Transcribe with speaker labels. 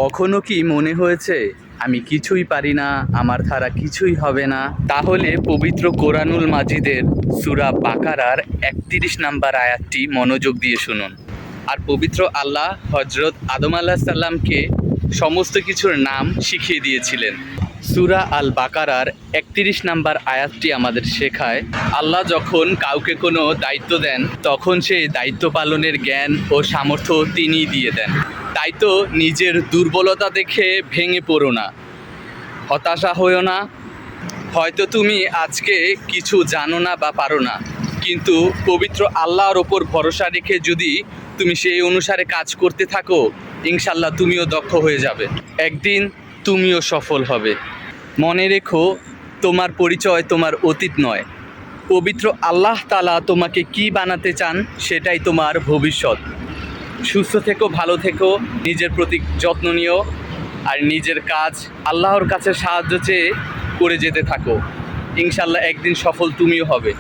Speaker 1: কখনো কি মনে হয়েছে আমি কিছুই পারি না, আমার দ্বারা কিছুই হবে না? তাহলে পবিত্র কোরআনুল মাজিদের সূরা বাকারার ৩১ নাম্বার আয়াতটি মনোযোগ দিয়ে শুনুন। আর পবিত্র আল্লাহ হজরত আদম আলাইহিস সালামকে সমস্ত কিছুর নাম শিখিয়ে দিয়েছিলেন। সূরা আল বাকারার ৩১ নাম্বার আয়াতটি আমাদের শেখায়, আল্লাহ যখন কাউকে কোনো দায়িত্ব দেন তখন সেই দায়িত্ব পালনের জ্ঞান ও সামর্থ্য তিনিই দিয়ে দেন। তাই তো নিজের দুর্বলতা দেখে ভেঙে পড়ো না, হতাশা হইও না। হয়তো তুমি আজকে কিছু জানো না বা পারো না, কিন্তু পবিত্র আল্লাহর ওপর ভরসা রেখে যদি তুমি সেই অনুসারে কাজ করতে থাকো, ইনশাল্লাহ তুমিও দক্ষ হয়ে যাবে, একদিন তুমিও সফল হবে। মনে রেখো, তোমার পরিচয় তোমার অতীত নয়, পবিত্র আল্লাহ তাআলা তোমাকে কি বানাতে চান সেটাই তোমার ভবিষ্যৎ। সুস্থ থেকো, ভালো থেকো, নিজের প্রতি যত্ন নিও, আর নিজের কাজ আল্লাহর কাছে সাহায্য চেয়ে করে যেতে থাকো। ইনশাল্লাহ একদিন সফল তুমিও হবে।